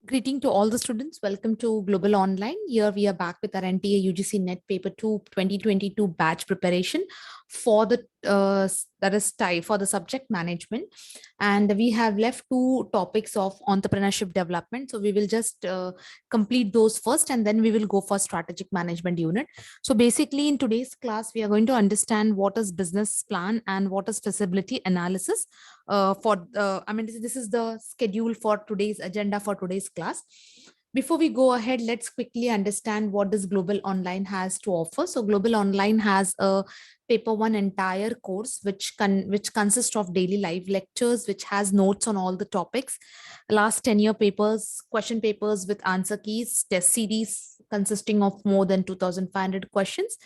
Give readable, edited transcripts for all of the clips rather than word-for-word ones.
Greeting to all the students. Welcome to Global Online. Here we are back with our NTA UGC NET Paper 2 2022 batch preparation for the that is for the subject management. And we have left two topics of entrepreneurship development. So we will just complete those first and then we will go for strategic management unit. So basically in today's class, we are going to understand what is business plan and what is feasibility analysis this is the schedule for today's agenda for today's class. Before we go ahead, let's quickly understand what this Global Online has to offer. So Global Online has a paper one entire course which consists of daily live lectures, which has notes on all the topics, last 10-year papers, question papers with answer keys, test series consisting of more than 2,500 questions,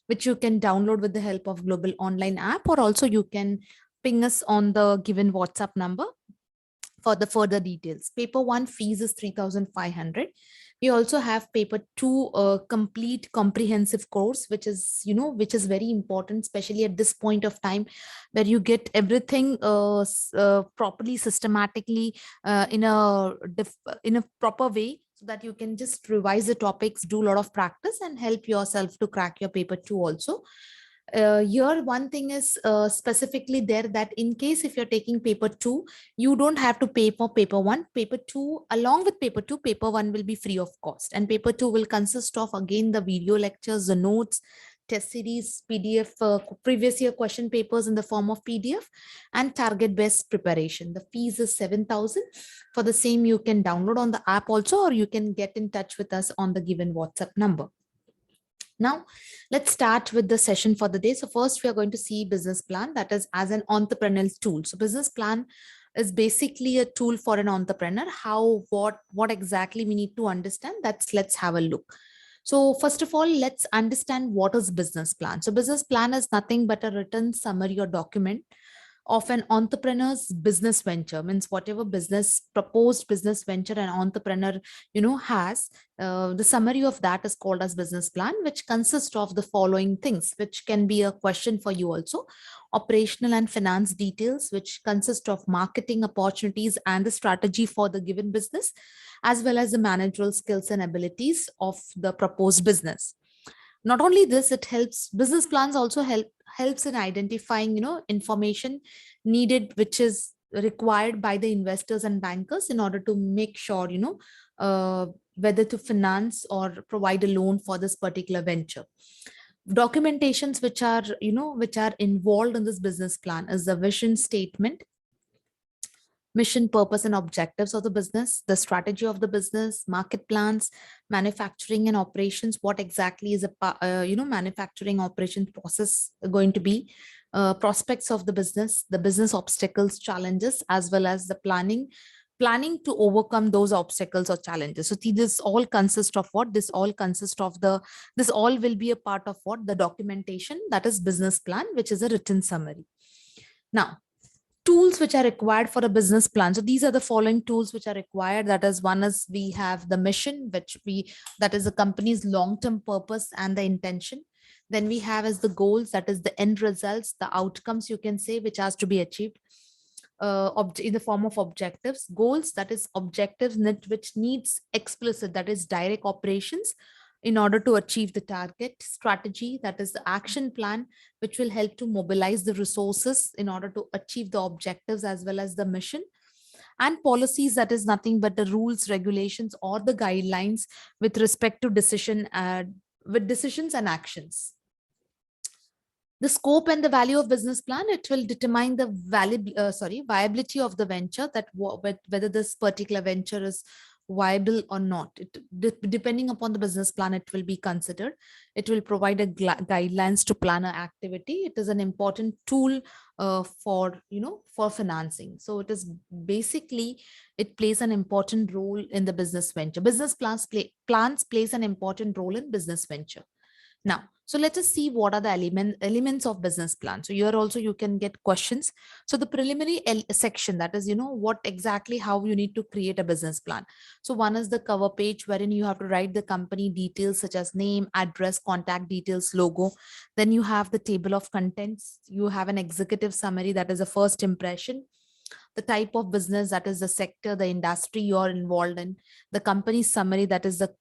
which you can download with the help of Global Online app, or also you can ping us on the given WhatsApp number for the further details. Paper one fees is 3,500. We also have paper two, complete comprehensive course, which is, which is very important, especially at this point of time where you get everything properly, systematically, in a proper way, so that you can just revise the topics, do a lot of practice and help yourself to crack your paper two also. Here one thing is specifically there, that in case if you're taking paper two, you don't have to pay for paper one. Paper two, along with paper two, paper one will be free of cost, and paper two will consist of again the video lectures, the notes, test series, PDF, previous year question papers in the form of PDF, and target based preparation. The fees is 7,000. For the same, you can download on the app also, or you can get in touch with us on the given WhatsApp number. Now, let's start with the session for the day. So first, we are going to see business plan, that is as an entrepreneurial tool. So business plan is basically a tool for an entrepreneur. How, what exactly we need to understand, let's have a look. So first of all, let's understand what is business plan. So business plan is nothing but a written summary or document of an entrepreneur's business venture. Means whatever proposed business venture an entrepreneur has, the summary of that is called as business plan, which consists of the following things, which can be a question for you also: operational and finance details, which consist of marketing opportunities and the strategy for the given business, as well as the managerial skills and abilities of the proposed business. Not only this, it helps, business plans also helps in identifying information needed, which is required by the investors and bankers in order to make sure whether to finance or provide a loan for this particular venture. Documentations which are involved in this business plan is the vision statement, mission, purpose, and objectives of the business, the strategy of the business, market plans, manufacturing and operations. What exactly is a manufacturing operation process going to be? Prospects of the business obstacles, challenges, as well as the planning to overcome those obstacles or challenges. So this all consists of what? This all consists of this all will be a part of what? The documentation, that is business plan, which is a written summary. Now, tools which are required for a business plan. So these are the following tools which are required. That is, one is we have the mission, that is the company's long-term purpose and the intention. Then we have as the goals, that is the end results, the outcomes you can say, which has to be achieved in the form of objectives. Goals, that is objectives which needs explicit, that is direct operations in order to achieve the target. Strategy, that is the action plan, which will help to mobilize the resources in order to achieve the objectives as well as the mission. And policies, that is nothing but the rules, regulations, or the guidelines with respect to decisions and actions. The scope and the value of business plan, it will determine the viability of the venture, that whether this particular venture is viable or not. Depending upon the business plan, it will be considered. It will provide a guidelines to plan an activity. It is an important tool for financing. So it is basically, it plays an important role in the business venture. Business plans plays an important role in business venture. Now, so let us see what are the elements of business plan. So here also you can get questions. So the preliminary section, that is, what exactly, how you need to create a business plan. So one is the cover page, wherein you have to write the company details such as name, address, contact details, logo. Then you have the table of contents. You have an executive summary, that is a first impression. the type of business, that is the sector, the industry you're involved in, the company summary, that is the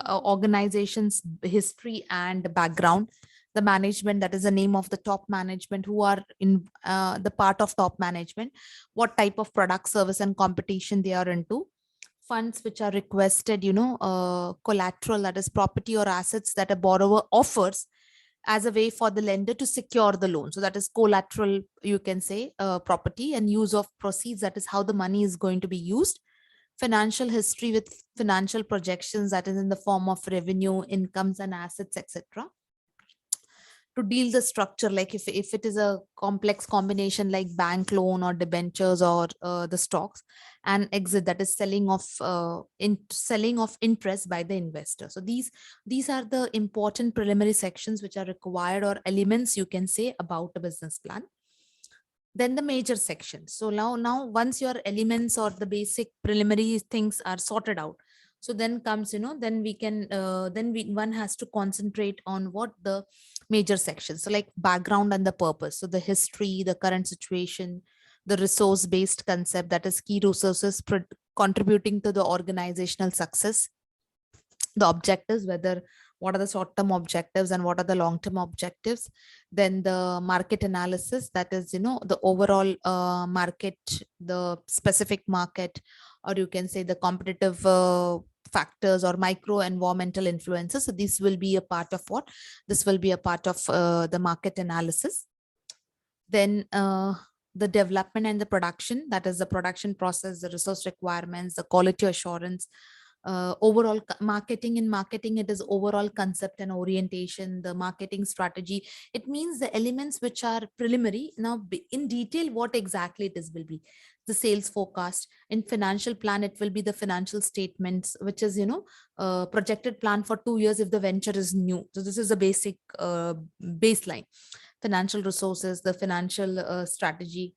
organization's history and background, the management, that is the name of the top management who are in the part of top management, what type of product, service, and competition they are into, funds which are requested, collateral, that is property or assets that a borrower offers as a way for the lender to secure the loan. So that is collateral, you can say, property, and use of proceeds, that is how the money is going to be used. Financial history with financial projections, that is in the form of revenue, incomes, and assets, etc. To deal the structure, like if it is a complex combination like bank loan or debentures or the stocks, and exit, that is selling of interest by the investor. So these are the important preliminary sections which are required, or elements you can say, about a business plan. Then the major section. So now once your elements or the basic preliminary things are sorted out, so then comes, then we can one has to concentrate on what the major sections, so like background and the purpose, so the history, the current situation, the resource based concept, that is key resources contributing to the organizational success, the objectives, whether what are the short term objectives and what are the long term objectives. Then the market analysis, that is, the overall market, the specific market, or you can say the competitive factors or micro environmental influences. So this will be a part of what? This will be a part of the market analysis. Then the development and the production, that is the production process, the resource requirements, the quality assurance, overall marketing. In marketing, it is overall concept and orientation, the marketing strategy. It means the elements which are preliminary. Now in detail, what exactly it is will be the sales forecast. In financial plan, it will be the financial statements, which is, projected plan for 2 years if the venture is new. So this is a basic baseline. Financial resources, the financial strategy.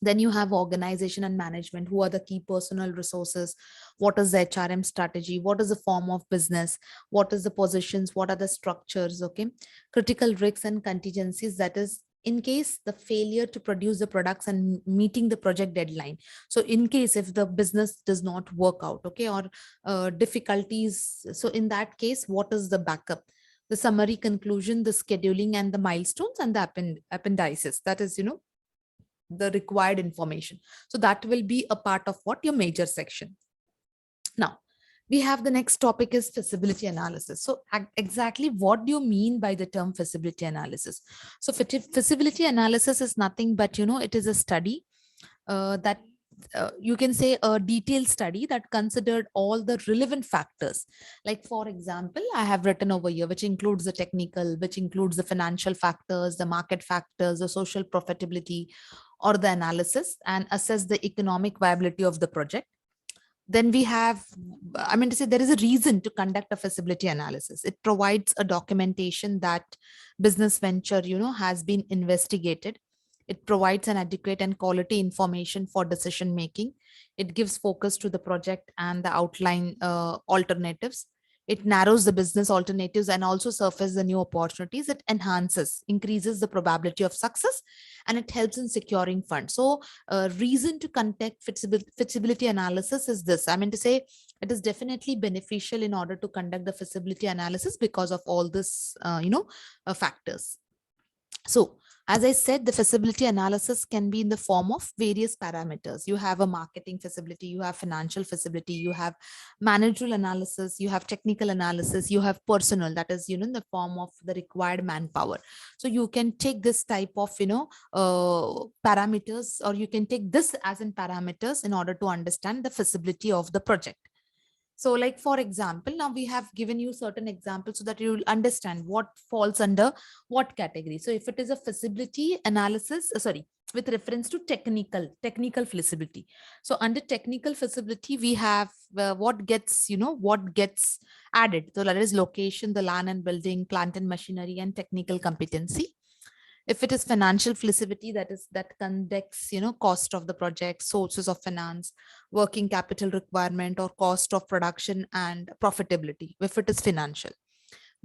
Then you have organization and management. Who are the key personal resources? What is the HRM strategy? What is the form of business? What is the positions? What are the structures? Okay. Critical risks and contingencies, that is in case the failure to produce the products and meeting the project deadline. So in case if the business does not work out, okay, or difficulties, so in that case, what is the backup? The summary, conclusion, the scheduling, and the milestones, and the appendices, that is, the required information. So that will be a part of what your major section. Now we have the next topic is feasibility analysis. So exactly what do you mean by the term feasibility analysis? So feasibility analysis is nothing but, it is a study that you can say a detailed study that considered all the relevant factors. Like for example, I have written over here, which includes the technical, which includes the financial factors, the market factors, the social profitability, or the analysis, and assess the economic viability of the project. Then we have, I mean to say, there is a reason to conduct a feasibility analysis. It provides a documentation that business venture, has been investigated. It provides an adequate and quality information for decision making. It gives focus to the project and the outline alternatives. It narrows the business alternatives and also surfaces the new opportunities. It enhances, increases the probability of success, and it helps in securing funds. So reason to conduct feasibility analysis is this. I mean to say, it is definitely beneficial in order to conduct the feasibility analysis because of all this, factors. So as I said, the feasibility analysis can be in the form of various parameters. You have a marketing feasibility, you have financial feasibility, you have managerial analysis, you have technical analysis, you have personal, that is, in the form of the required manpower. So you can take this type of, parameters, or you can take this as in parameters in order to understand the feasibility of the project. So like, for example, now we have given you certain examples so that you will understand what falls under what category. So if it is a feasibility analysis, with reference to technical feasibility. So under technical feasibility, we have what gets added. So that is location, the land and building, plant and machinery, and technical competency. If it is financial feasibility, that conducts, cost of the project, sources of finance, working capital requirement, or cost of production and profitability, if it is financial.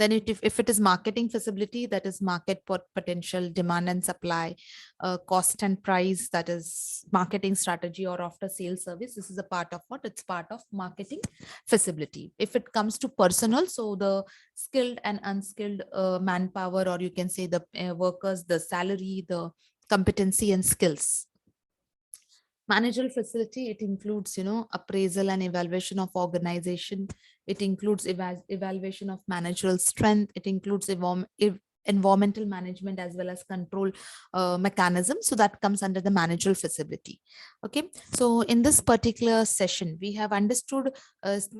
Then if it is marketing feasibility, that is market potential, demand and supply, cost and price, that is marketing strategy or after sales service. This is a part of what? It's part of marketing feasibility. If it comes to personal, so the skilled and unskilled manpower, or you can say the workers, the salary, the competency and skills. Managerial facility, it includes, appraisal and evaluation of organization. It includes evaluation of managerial strength. It includes environmental management as well as control mechanism. So that comes under the managerial feasibility. Okay. So in this particular session, we have understood,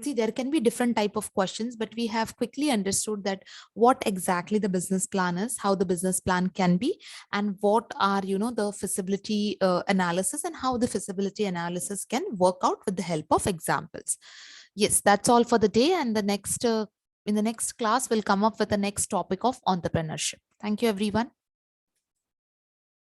see, there can be different type of questions, but we have quickly understood that what exactly the business plan is, how the business plan can be, and what are, the feasibility analysis, and how the feasibility analysis can work out with the help of examples. Yes, that's all for the day. And the next in the next class, we'll come up with the next topic of entrepreneurship. Thank you, everyone.